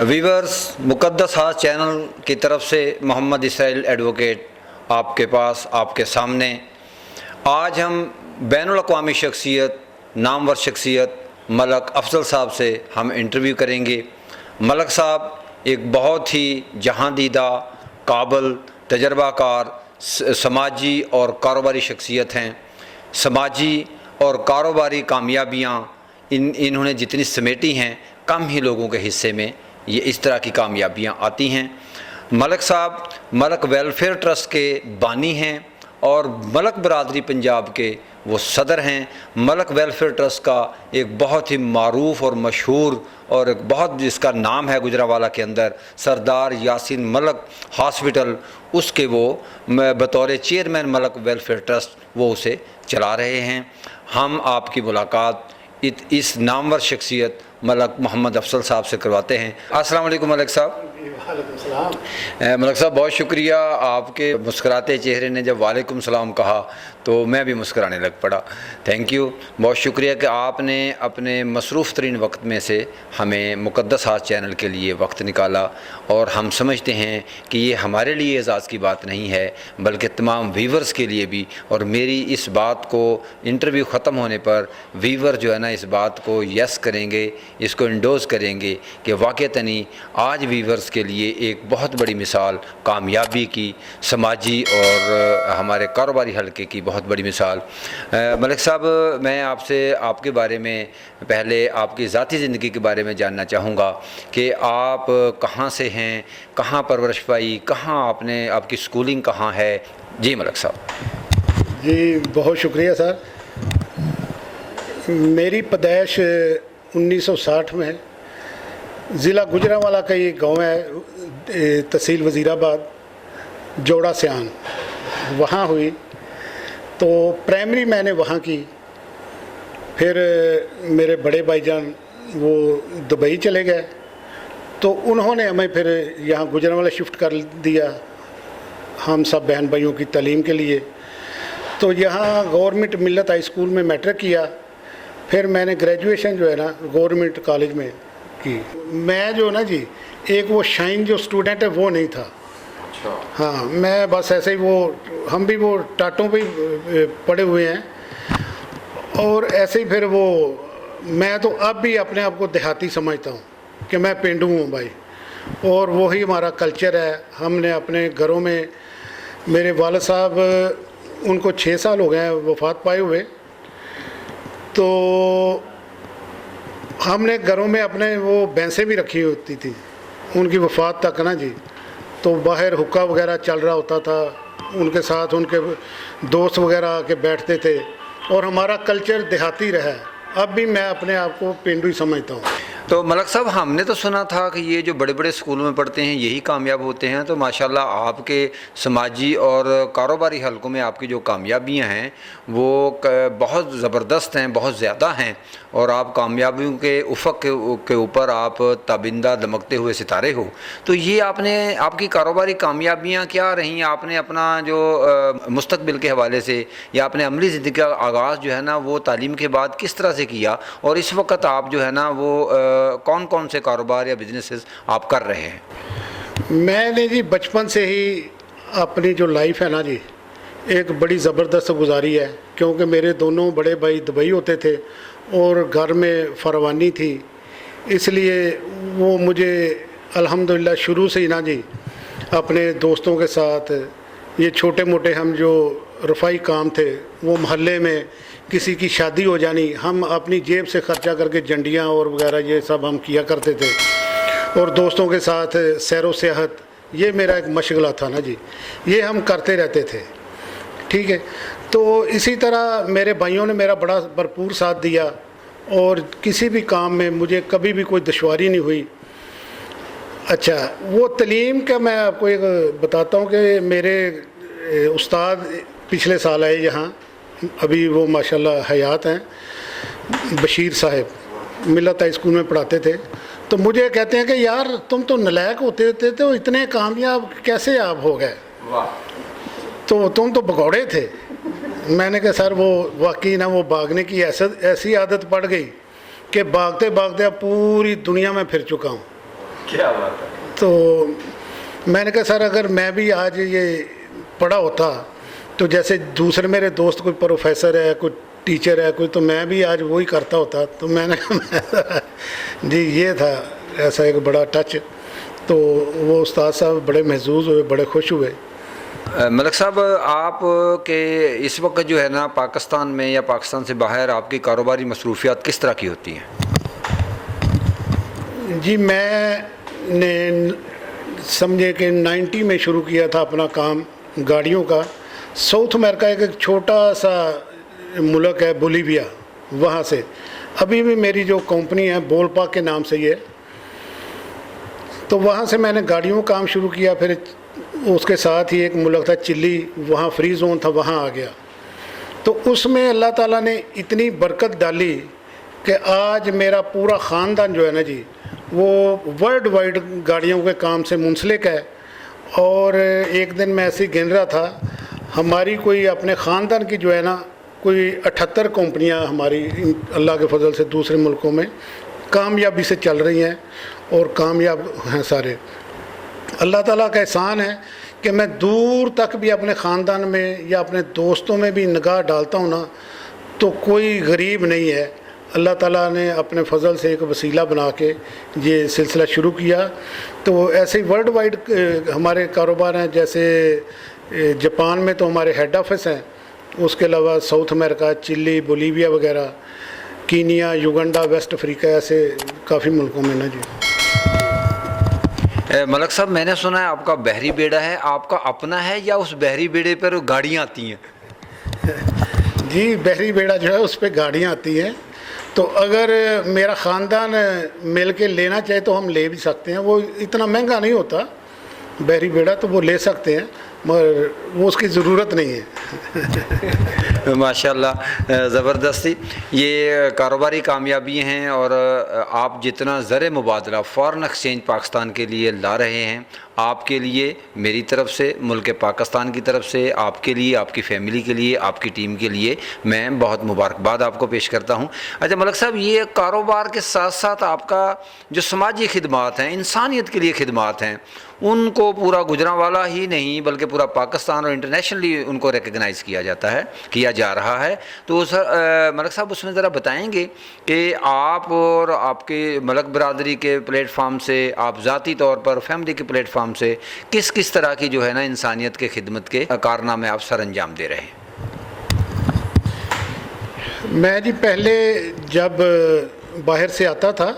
Viewers, मुक़द्दस हाथ channel की तरफ से मोहम्मद इसराइल एडवोकेट आपके पास, आपके सामने आज हम बैनुल अक़वामी शख्सियत, नामवर शख्सियत मलक अफजल साहब से हम इंटरव्यू करेंगे। मलक साहब एक बहुत ही जहां दीदा, काबिल, तजर्बाकार, समाजी और कारोबारी शख्सियत हैं। समाजी और कारोबारी कामयाबियाँ इन्होंने जितनी समेटी हैं, कम ही लोगों के हिस्से में ये इस तरह की कामयाबियाँ आती हैं। मलक साहब मलक वेलफेयर ट्रस्ट के बानी हैं और मलक बरादरी पंजाब के वो सदर हैं। मलक वेलफेयर ट्रस्ट का एक बहुत ही मारूफ और मशहूर और एक बहुत जिसका नाम है गुजरावाला के अंदर, सरदार यासीन मलक हॉस्पिटल, उसके वो बतौर चेयरमैन मलक वेलफेयर ट्रस्ट वो उसे चला रहे हैं। हम आपकी मुलाकात इस नामवर शख्सियत मलक मोहम्मद अफजल साहब से करवाते हैं। अस्सलाम वालेकुम मलक साहब। मलक साहब बहुत शुक्रिया, आपके मुस्कुराते चेहरे ने जब वालेकुम सलाम कहा तो मैं भी मुस्कुराने लग पड़ा। थैंक यू, बहुत शुक्रिया कि आपने अपने मसरूफ़ तरीन वक्त में से हमें मुक़द्दस हाथ चैनल के लिए वक्त निकाला। और हम समझते हैं कि ये हमारे लिए एज़ाज़ की बात नहीं है बल्कि तमाम वीवर्स के लिए भी। और मेरी इस बात को इंटरव्यू ख़त्म होने पर वीवर जो है ना इस बात को यस करेंगे, इसको इंडोज़ करेंगे कि वाक़तनी आज वीवर्स के लिए एक बहुत बड़ी मिसाल कामयाबी की, समाजी और हमारे कारोबारी हलके की बहुत बड़ी मिसाल। मलिक साहब, मैं आपसे आपके बारे में पहले आपकी ज़ाती ज़िंदगी के बारे में जानना चाहूँगा कि आप कहाँ से हैं, कहाँ परवरिश पाई, कहाँ आपकी स्कूलिंग कहाँ है। जी मलिक साहब। जी बहुत शुक्रिया सर। मेरी पैदाइश 1960 में ज़िला गुजरांवाला का ये गांव है, तहसील वज़ीराबाद, जोड़ा सियान, वहाँ हुई। तो प्राइमरी मैंने वहाँ की। फिर मेरे बड़े भाईजान वो दुबई चले गए तो उन्होंने हमें फिर यहाँ गुजरांवाला शिफ्ट कर दिया, हम सब बहन भाइयों की तालीम के लिए। तो यहाँ गवर्नमेंट मिल्लत हाई स्कूल में मैट्रिक किया। फिर मैंने ग्रेजुएशन जो है ना गवर्नमेंट कॉलेज में की। मैं जो ना जी एक वो शाइन जो स्टूडेंट है वो नहीं था। हाँ, मैं बस ऐसे ही हम भी वो टाटों पे पड़े हुए हैं। और ऐसे ही फिर मैं तो अब भी अपने आप को देहाती समझता हूँ कि मैं पेंडू हूँ भाई। और वही हमारा कल्चर है। हमने अपने घरों में, मेरे वालिद साहब उनको 6 साल हो गए हैं वफ़ात पाए हुए, तो हमने घरों में अपने वो भैंसें भी रखी होती थी उनकी वफ़ात तक ना जी। तो बाहर हुक्का वगैरह चल रहा होता था, उनके साथ उनके दोस्त वगैरह आके बैठते थे और हमारा कल्चर देहाती रहा है। अब भी मैं अपने आप को पेंडू ही समझता हूँ। तो मलक साहब, हमने तो सुना था कि ये जो बड़े बड़े स्कूलों में पढ़ते हैं यही कामयाब होते हैं। तो माशाल्लाह आपके समाजी और कारोबारी हलकों में आपकी जो कामयाबियां हैं वो बहुत ज़बरदस्त हैं, बहुत ज़्यादा हैं। और आप कामयाबियों के उफ़क़ के ऊपर आप ताबिंदा दमकते हुए सितारे हो। तो ये आपकी कारोबारी कामयाबियाँ क्या रहीं? आपने अपना जो मुस्तक़बिल के हवाले से या अपने अमली ज़िंदगी का आगाज़ जो है ना वो तालीम के बाद किस तरह से किया? और इस वक्त आप जो है ना वो कौन कौन से कारोबार या बिजनेसेस आप कर रहे हैं? मैंने जी बचपन से ही अपनी जो लाइफ है ना जी एक बड़ी ज़बरदस्त गुजारी है। क्योंकि मेरे दोनों बड़े भाई दुबई होते थे और घर में फरवानी थी, इसलिए वो मुझे अल्हम्दुलिल्लाह शुरू से ही ना जी अपने दोस्तों के साथ ये छोटे मोटे हम जो रफ़ाई काम थे वो मोहल्ले में किसी की शादी हो जानी, हम अपनी जेब से ख़र्चा करके जंडियाँ और वगैरह ये सब हम किया करते थे। और दोस्तों के साथ सैर व सियाहत, ये मेरा एक मशगला था ना जी, ये हम करते रहते थे। ठीक है, तो इसी तरह मेरे भाइयों ने मेरा बड़ा भरपूर साथ दिया और किसी भी काम में मुझे कभी भी कोई दुश्वारी नहीं हुई। अच्छा, वो तालीम का मैं आपको एक बताता हूँ कि मेरे उस्ताद पिछले साल आए यहाँ, अभी वो माशाल्लाह हयात हैं, बशीर साहब मिल्लत हाई स्कूल में पढ़ाते थे। तो मुझे कहते हैं कि यार तुम तो नलायक होते थे तो इतने कामयाब कैसे आप हो गए? तो तुम तो भगौड़े थे। मैंने कहा सर वो वाकई ना वो भागने की ऐसी आदत पड़ गई कि भागते भागते अब पूरी दुनिया में फिर चुका हूँ। क्या बात है। تو میں نے کہا سر اگر میں بھی آج یہ پڑھا ہوتا تو جیسے دوسرے میرے دوست کوئی پروفیسر ہے کوئی ٹیچر ہے کوئی، تو میں بھی آج وہی کرتا ہوتا. تو میں نے کہا جی یہ تھا ایسا ایک بڑا ٹچ. تو وہ استاد صاحب بڑے محظوظ ہوئے، بڑے خوش ہوئے. ملک صاحب آپ کے اس وقت جو ہے نا پاکستان میں یا پاکستان سے باہر آپ کی کاروباری مصروفیات کس طرح کی ہوتی ہیں؟ جی میں نے سمجھے کہ 90 میں شروع کیا تھا اپنا کام گاڑیوں کا. ساؤتھ امریکہ ایک چھوٹا سا ملک ہے بولیویا، وہاں سے ابھی بھی میری جو کمپنی ہے بول پاک کے نام سے یہ، تو وہاں سے میں نے گاڑیوں کا کام شروع کیا. پھر اس کے ساتھ ہی ایک ملک تھا چلی، وہاں فری زون تھا، وہاں آ گیا. تو اس میں اللہ تعالیٰ نے اتنی برکت ڈالی کہ آج میرا پورا خاندان جو ہے نا جی وہ ورلڈ وائڈ گاڑیوں کے کام سے منسلک ہے. اور ایک دن میں ایسے ہی گن رہا تھا، ہماری کوئی اپنے خاندان کی جو ہے نا کوئی 78 کمپنیاں ہماری اللہ کے فضل سے دوسرے ملکوں میں کامیابی سے چل رہی ہیں اور کامیاب ہیں سارے. اللہ تعالیٰ کا احسان ہے کہ میں دور تک بھی اپنے خاندان میں یا اپنے دوستوں میں بھی نگاہ ڈالتا ہوں نا تو کوئی غریب نہیں ہے. اللہ تعالیٰ نے اپنے فضل سے ایک وسیلہ بنا کے یہ سلسلہ شروع کیا. تو ایسے ہی ورلڈ وائڈ ہمارے کاروبار ہیں. جیسے جاپان میں تو ہمارے ہیڈ آفس ہیں، اس کے علاوہ ساؤتھ امریکہ، چلی، بولیویا وغیرہ، کینیا، یوگنڈا، ویسٹ افریقہ، ایسے کافی ملکوں میں نا جی. ملک صاحب میں نے سنا ہے آپ کا بحری بیڑا ہے، آپ کا اپنا ہے یا اس بحری بیڑے پر گاڑیاں آتی ہیں؟ جی بحری بیڑا جو ہے اس پہ گاڑیاں آتی ہیں. تو اگر میرا خاندان مل کے لینا چاہے تو ہم لے بھی سکتے ہیں. وہ اتنا مہنگا نہیں ہوتا بحری بیڑا، تو وہ لے سکتے ہیں، مگر وہ اس کی ضرورت نہیں ہے. ماشاء اللہ زبردستی. یہ کاروباری کامیابی ہیں اور آپ جتنا زر مبادلہ فارن ایکسچینج پاکستان کے لیے لا رہے ہیں، آپ کے لیے میری طرف سے، ملک پاکستان کی طرف سے، آپ کے لیے، آپ کی فیملی کے لیے، آپ کی ٹیم کے لیے میں بہت مبارکباد آپ کو پیش کرتا ہوں. اچھا ملک صاحب، یہ کاروبار کے ساتھ ساتھ آپ کا جو سماجی خدمات ہیں، انسانیت کے لیے خدمات ہیں، ان کو پورا گجرانوالہ ہی نہیں بلکہ پورا پاکستان اور انٹرنیشنلی ان کو ریکگنائز کیا جا رہا ہے. تو سر ملک صاحب اس میں ذرا بتائیں گے کہ آپ اور آپ کے ملک برادری کے پلیٹ فارم سے، آپ ذاتی طور پر فیملی کے پلیٹ فارم سے کس طرح کی جو ہے نا انسانیت کے خدمت کے کارنامے آپ سر انجام دے رہے ہیں؟ میں جی پہلے جب باہر سے آتا تھا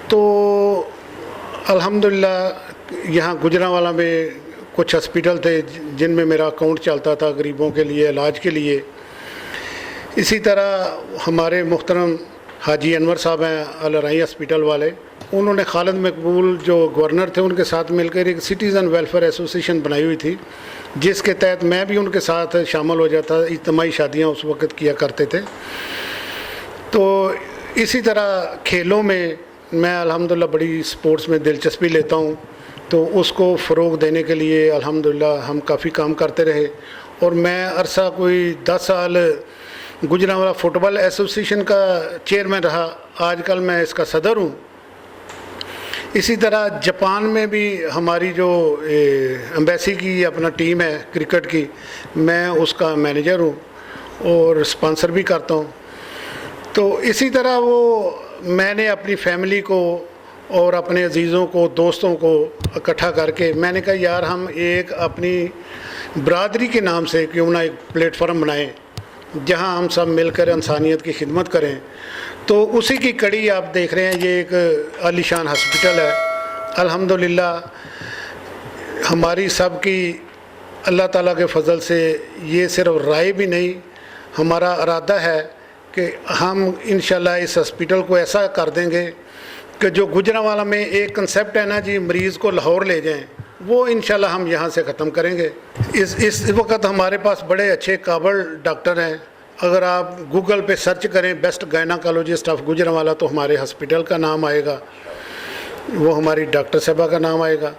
تو الحمدللہ یہاں گجرانوالہ میں کچھ ہسپیٹل تھے جن میں میرا اکاؤنٹ چلتا تھا غریبوں کے لیے، علاج کے لیے. اسی طرح ہمارے محترم حاجی انور صاحب ہیں الرائی ہسپیٹل والے، انہوں نے خالد مقبول جو گورنر تھے ان کے ساتھ مل کر ایک سٹیزن ویلفیئر ایسوسیشن بنائی ہوئی تھی، جس کے تحت میں بھی ان کے ساتھ شامل ہو جاتا. اجتماعی شادیاں اس وقت کیا کرتے تھے. تو اسی طرح کھیلوں میں میں الحمدللہ بڑی سپورٹس میں دلچسپی لیتا ہوں، تو اس کو فروغ دینے کے لیے الحمدللہ ہم کافی کام کرتے رہے. اور میں عرصہ کوئی 10 سال گجرانوالہ فٹ بال ایسوسیشن کا چیئرمین رہا، آج کل میں اس کا صدر ہوں. اسی طرح جاپان میں بھی ہماری جو ایمبیسی کی اپنا ٹیم ہے کرکٹ کی، میں اس کا مینیجر ہوں اور اسپانسر بھی کرتا ہوں. تو اسی طرح میں نے اپنی فیملی کو اور اپنے عزیزوں کو، دوستوں کو اکٹھا کر کے میں نے کہا یار ہم ایک اپنی برادری کے نام سے کیوں نہ ایک پلیٹ فارم بنائیں جہاں ہم سب مل کر انسانیت کی خدمت کریں. تو اسی کی کڑی آپ دیکھ رہے ہیں، یہ ایک عالی شان ہاسپٹل ہے. الحمدللہ ہماری سب کی اللہ تعالیٰ کے فضل سے یہ صرف رائے بھی نہیں، ہمارا ارادہ ہے کہ ہم انشاءاللہ اس ہاسپٹل کو ایسا کر دیں گے کہ جو گجرانوالہ میں ایک کنسیپٹ ہے نا جی مریض کو لاہور لے جائیں، وہ انشاءاللہ ہم یہاں سے ختم کریں گے. اس وقت ہمارے پاس بڑے اچھے قابل ڈاکٹر ہیں. اگر آپ گوگل پہ سرچ کریں بیسٹ گائناکالوجسٹ آف گجرانوالہ تو ہمارے ہاسپٹل کا نام آئے گا، وہ ہماری ڈاکٹر صاحبہ کا نام آئے گا.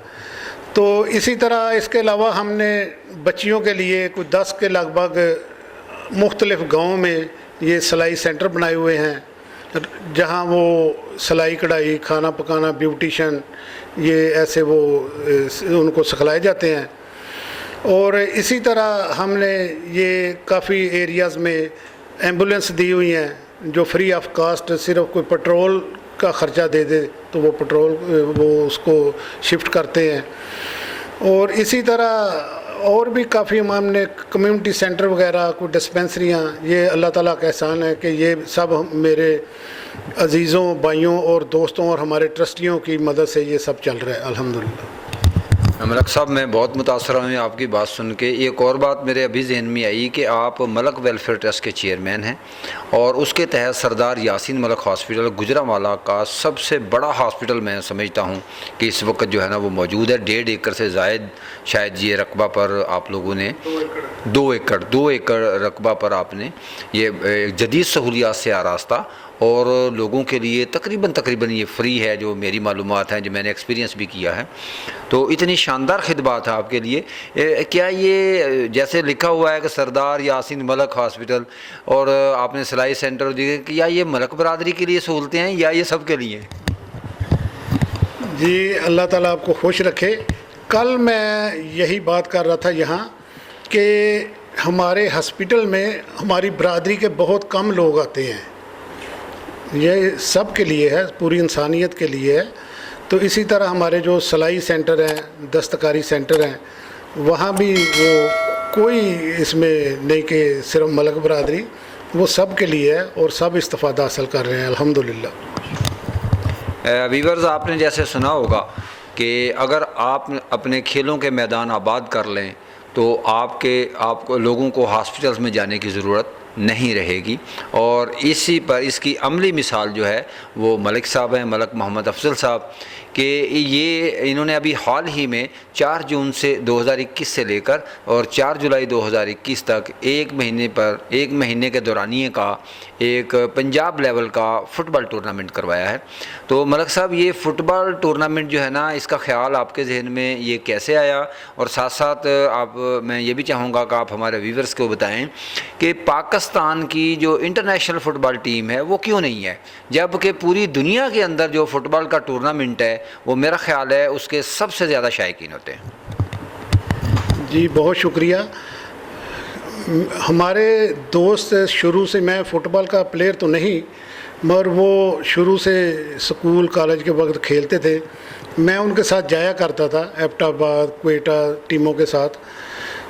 تو اسی طرح اس کے علاوہ ہم نے بچیوں کے لیے کوئی 10 کے لگ بھگ مختلف گاؤں میں یہ سلائی سینٹر بنائے ہوئے ہیں، جہاں وہ सिलाई कढ़ाई, खाना पकाना, ब्यूटिशन, ये ऐसे वो उनको सिखलाए जाते हैं। और इसी तरह हमने ये काफ़ी एरियाज़ में एम्बुलेंस दी हुई हैं जो फ्री ऑफ कास्ट, सिर्फ कोई पेट्रोल का ख़र्चा दे दे तो वो पेट्रोल वो उसको शिफ्ट करते हैं। और इसी तरह और भी काफ़ी हमने कम्युनिटी सेंटर वगैरह, कोई डिस्पेंसरियाँ, ये अल्लाह ताला का एहसान है कि ये सब मेरे अजीज़ों, भाइयों और दोस्तों और हमारे ट्रस्टियों की मदद से ये सब चल रहा है अल्हम्दुलिल्लाह। मलक साहब, मैं बहुत मुतासर हूँ आपकी बात सुन के। एक और बात मेरे अभी जहन में आई कि आप मलक वेलफेयर ट्रस्ट के चेयरमैन हैं और उसके तहत सरदार यासीन मलक हॉस्पिटल गुजरांवाला का सबसे बड़ा हॉस्पिटल मैं समझता हूँ कि इस वक्त जो है ना वो मौजूद है। 1.5 एकड़ से ज़ायद शायद ये रकबा पर आप लोगों ने 2 एकड़ रकबा पर आपने ये जदीद सहूलियात से आरास्ता और लोगों के लिए तकरीबन ये फ्री है, जो मेरी मालूमात हैं, जो मैंने एक्सपीरियंस भी किया है। तो इतनी शानदार खिदमत है आपके लिए। क्या ये जैसे लिखा हुआ है कि सरदार यासीन मलक हॉस्पिटल और आपने सिलाई सेंटर दिए, कि या ये मलक बरादरी के लिए सहूलतें हैं या ये सब के लिए? जी, अल्लाह ताला आपको खुश रखे। कल मैं यही बात कर रहा था यहाँ कि हमारे हॉस्पिटल में हमारी बरादरी के बहुत कम लोग आते हैं। ये सब के लिए है, पूरी इंसानियत के लिए है। तो इसी तरह हमारे जो सिलाई सेंटर हैं, दस्तकारी सेंटर हैं, वहाँ भी वो कोई इसमें नहीं कि सिर्फ मलक बरादरी, वो सब के लिए है और सब इस्तिफ़ादा हासिल कर रहे हैं अल्हम्दुलिल्लाह। वीवर्स, आपने जैसे सुना होगा कि अगर आप अपने खेलों के मैदान आबाद कर लें तो आपको लोगों को हॉस्पिटल्स में जाने की ज़रूरत नहीं रहेगी। और इसी पर इसकी अमली मिसाल जो है वो मलिक साहब हैं, मलक मोहम्मद अफजल साहब, कि ये इन्होंने अभी हाल ही में 4 जून से 2021 से लेकर और 4 जुलाई 2021 तक एक महीने के दौरानिए का एक पंजाब लेवल का फ़ुटबॉल टूर्नामेंट करवाया है। तो मलक साहब, ये फ़ुटबॉल टूर्नामेंट जो है ना, इसका ख्याल आपके जहन में ये कैसे आया? और साथ साथ मैं ये भी चाहूँगा कि आप हमारे व्यूवर्स को बताएं कि पाकिस्तान की जो इंटरनेशनल फ़ुटबॉल टीम है वो क्यों नहीं है, जबकि पूरी दुनिया के अंदर जो फ़ुटबॉल का टूर्नामेंट है वो मेरा ख्याल है उसके सबसे ज़्यादा शायकीन होते हैं। जी, बहुत शुक्रिया। हमारे दोस्त शुरू से, मैं फ़ुटबॉल का प्लेयर तो नहीं, मगर वो शुरू से स्कूल कॉलेज के वक्त खेलते थे। मैं उनके साथ जाया करता था एबटाबाद, क्वेटा टीमों के साथ।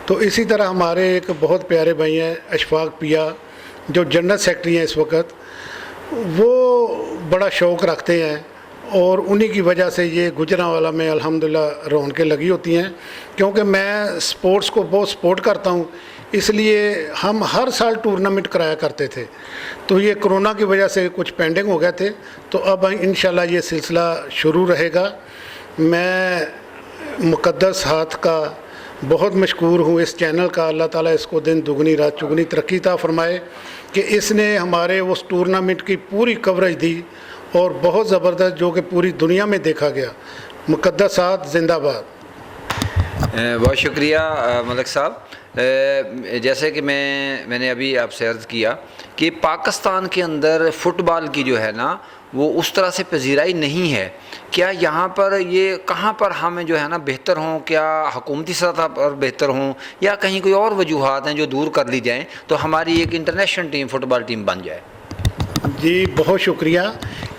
तो इसी तरह हमारे एक बहुत प्यारे भाई हैं अशफाक पिया, जो जनरल सेक्रेटरी हैं इस वक्त, वो बड़ा शौक़ रखते हैं और उन्हीं की वजह से ये गुजरांवाला में अल्हम्दुलिल्लाह रौनकें लगी होती हैं। क्योंकि मैं स्पोर्ट्स को बहुत सपोर्ट करता हूँ, इसलिए हम हर साल टूर्नामेंट कराया करते थे। तो ये कोरोना की वजह से कुछ पेंडिंग हो गए थे, तो अब इंशाल्लाह ये सिलसिला शुरू रहेगा। मैं मुक़द्दस हाथ का बहुत मशकूर हूँ, इस चैनल का। अल्लाह ताला इसको दिन दुगनी रात चुगनी तरक्की ता फरमाए कि इसने हमारे उस टूर्नामेंट की पूरी कवरेज दी और बहुत ज़बरदस्त, जो कि पूरी दुनिया में देखा गया। मुक़द्दस हाथ जिंदाबाद। बहुत शुक्रिया मलक साहब। जैसे कि मैंने अभी आपसे अर्ज़ किया कि पाकिस्तान के अंदर फ़ुटबॉल की जो है ना वो उस तरह से पजीराई नहीं है। क्या यहाँ पर ये कहाँ पर हमें जो है ना बेहतर हों, क्या हुकूमती सतह पर बेहतर हों या कहीं कोई और वजूहात हैं जो दूर कर ली जाएँ तो हमारी एक इंटरनेशनल टीम, फ़ुटबॉल टीम बन जाए? जी, बहुत शुक्रिया।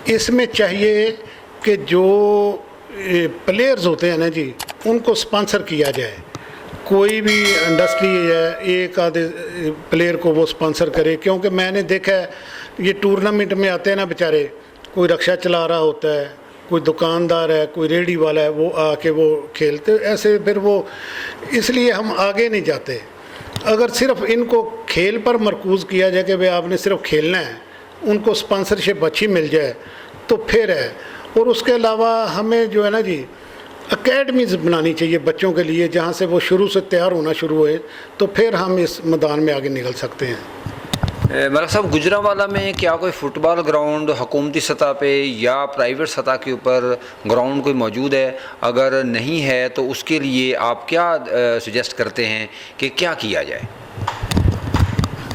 इसमें चाहिए कि जो प्लेयर्स होते हैं ना जी, उनको स्पॉन्सर किया जाए। कोई भी इंडस्ट्री है, एक आधे प्लेयर को वो स्पॉन्सर करे। क्योंकि मैंने देखा है ये टूर्नामेंट में आते हैं ना बेचारे, कोई रिक्शा चला रहा होता है, कोई दुकानदार है, कोई रेडी वाला है, वो आके वो खेलते ऐसे, फिर वो इसलिए हम आगे नहीं जाते। अगर सिर्फ इनको खेल पर मरकूज़ किया जाए कि भाई आपने सिर्फ खेलना है, उनको स्पॉन्सरशिप अच्छी मिल जाए तो फिर है। और उसके अलावा हमें जो है ना जी एकेडमीज़ बनानी चाहिए बच्चों के लिए, जहाँ से वो शुरू से तैयार होना शुरू हुए, तो फिर हम इस मैदान में आगे निकल सकते हैं। मलक साहब, गुजरांवाला में क्या कोई फ़ुटबॉल ग्राउंड हुकूमती सतह पे या प्राइवेट सतह के ऊपर ग्राउंड कोई मौजूद है? अगर नहीं है तो उसके लिए आप क्या सजेस्ट करते हैं कि क्या किया जाए?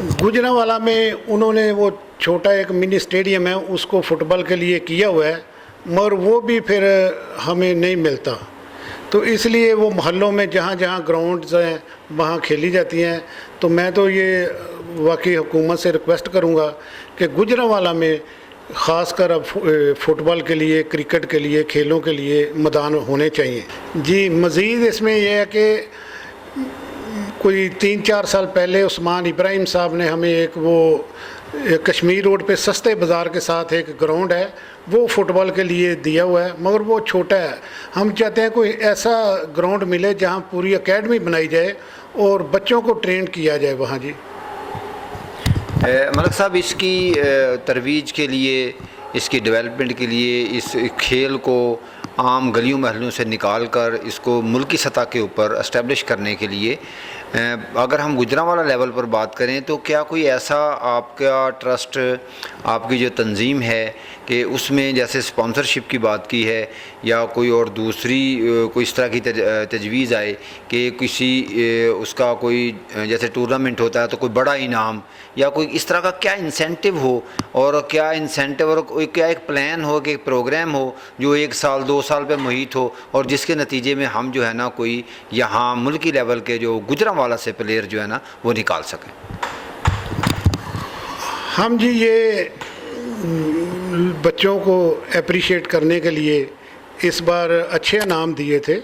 गुजरांवाला में उन्होंने वो छोटा एक मिनी स्टेडियम है उसको फुटबॉल के लिए किया हुआ है, मगर वो भी फिर हमें नहीं मिलता, तो इसलिए वो मोहल्लों में जहाँ जहाँ ग्राउंड्स हैं वहाँ खेली जाती हैं। तो मैं तो ये वाकई हुकूमत से रिक्वेस्ट करूँगा कि गुजरांवाला में ख़ासकर अब फुटबॉल के लिए, क्रिकेट के लिए, खेलों के लिए मैदान होने चाहिए। जी, मज़ीद इसमें यह है कि कोई 3-4 साल पहले उस्मान इब्राहिम साहब ने हमें एक कश्मीर रोड पे सस्ते बाज़ार के साथ एक ग्राउंड है वो फुटबॉल के लिए दिया हुआ है, मगर वो छोटा है। हम चाहते हैं कोई ऐसा ग्राउंड मिले जहाँ पूरी एकेडमी बनाई जाए और बच्चों को ट्रेन किया जाए वहाँ। जी मलिक साहब, इसकी तरवीज के लिए, इसकी डेवलपमेंट के लिए, इस खेल को आम गलियों महलों से निकाल कर इसको मुल्की सतह के ऊपर इस्टेब्लिश करने के लिए अगर हम गुजरांवाला लेवल पर बात करें तो क्या कोई ऐसा आपका ट्रस्ट, आपकी जो तंजीम है कि उसमें जैसे स्पॉन्सरशिप की बात की है या कोई और दूसरी कोई इस तरह की तजवीज़ आए कि किसी उसका कोई जैसे टूर्नामेंट होता है तो कोई बड़ा इनाम या कोई इस तरह का क्या इंसेंटिव हो, और क्या इंसेंटिव और क्या एक प्लान हो कि एक प्रोग्राम हो जो 1 साल 2 साल पे मुहित हो और जिसके नतीजे में हम जो है ना कोई यहाँ मुल्की लेवल के जो गुजरांवाला से प्लेयर जो है ना वो निकाल सकें। हम जी ये बच्चों को अप्रिशिएट करने के लिए इस बार अच्छे इनाम दिए थे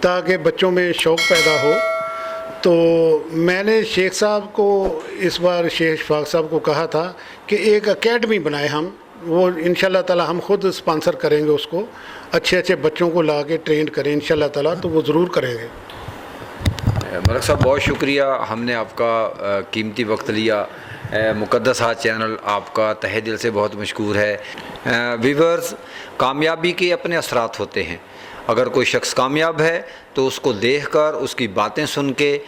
ताकि बच्चों में शौक़ पैदा हो। तो मैंने शेख साहब को इस बार, शेख इशफाक साहब को कहा था कि एक एकेडमी बनाए हम, वो इंशाल्लाह ताला हम ख़ुद स्पॉन्सर करेंगे उसको, अच्छे अच्छे बच्चों को ला के ट्रेन करें इंशाल्लाह ताला, तो वो ज़रूर करेंगे। मलिक साहब बहुत शुक्रिया, हमने आपका कीमती वक्त लिया। मुक़द्दस हाथ चैनल आपका तहे दिल से बहुत मशकूर है। व्यूअर्स, कामयाबी के अपने असरात होते हैं। अगर कोई शख्स कामयाब है तो उसको देखकर, उसकी बातें सुन के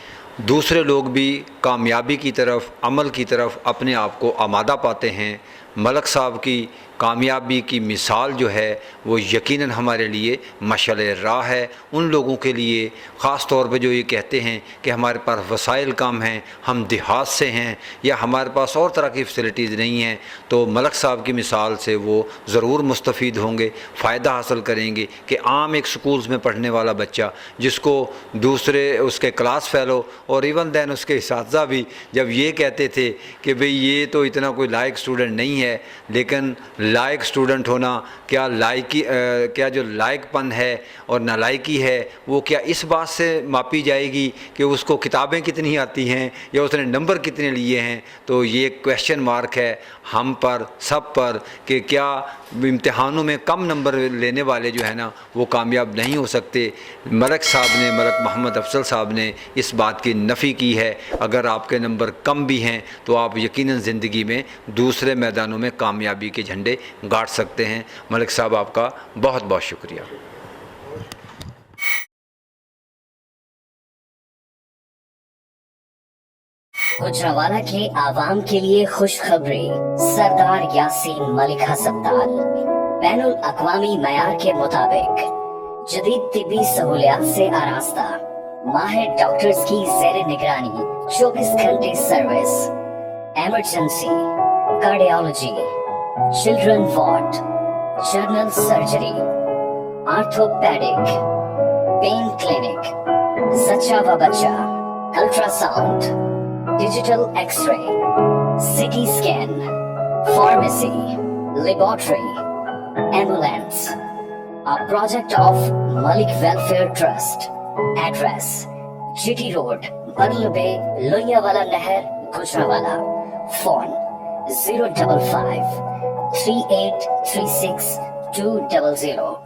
दूसरे लोग भी कामयाबी की तरफ, अमल की तरफ अपने आप को आमादा पाते हैं। मलिक साहब की कामयाबी की मिसाल जो है वो यकीनन हमारे लिए मशाल राह है। उन लोगों के लिए ख़ास तौर पे जो ये कहते हैं कि हमारे पास वसाइल कम हैं, हम देहात से हैं या हमारे पास और तरह की फैसिलिटीज़ नहीं हैं, तो मलिक साहब की मिसाल से वो ज़रूर मुस्तफ़ीद होंगे, फ़ायदा हासिल करेंगे कि आम एक स्कूल्स में पढ़ने वाला बच्चा जिसको दूसरे उसके क्लास फ़ेलो और इवन दैन उसके इसातिज़ा भी जब ये कहते थे कि भाई ये तो इतना कोई लायक स्टूडेंट नहीं है, लेकिन लायक स्टूडेंट होना, क्या लायकी क्या जो लायकपन है और नालायकी है वो क्या इस बात से मापी जाएगी कि उसको किताबें कितनी आती हैं या उसने नंबर कितने लिए हैं? तो ये क्वेश्चन मार्क है हम पर, सब पर, कि क्या इम्तिहानों में कम नंबर लेने वाले जो है ना वो कामयाब नहीं हो सकते। मलिक साहब ने, मलिक मोहम्मद अफजल साहब ने इस बात की नफ़ी की है। अगर आपके नंबर कम भी हैं तो आप यकीनन ज़िंदगी में दूसरे मैदानों में कामयाबी के झंडे गाड़ सकते हैं। मलिक साहब आपका बहुत बहुत शुक्रिया। गुजरांवाला के आवाम के लिए खुशखबरी, सरदार यासीन मलिक हस्पताल बैनुल अक़वामी मयार के मुताबिक जदीद तिब्बी सहूलियात से आरास्ता, माहिर डॉक्टर्स की ज़ेरे निगरानी 24 घंटे service, emergency, cardiology, children ward, general surgery, orthopaedic, pain clinic, सच्चा व बच्चा, ultrasound, digital x-ray, CT scan, pharmacy, laboratory, ambulance, a project of Malik Welfare Trust. Address: GT Road, Badal Bay, Lohiawala Nahar, Gujranwala. Phone 055 3836 200.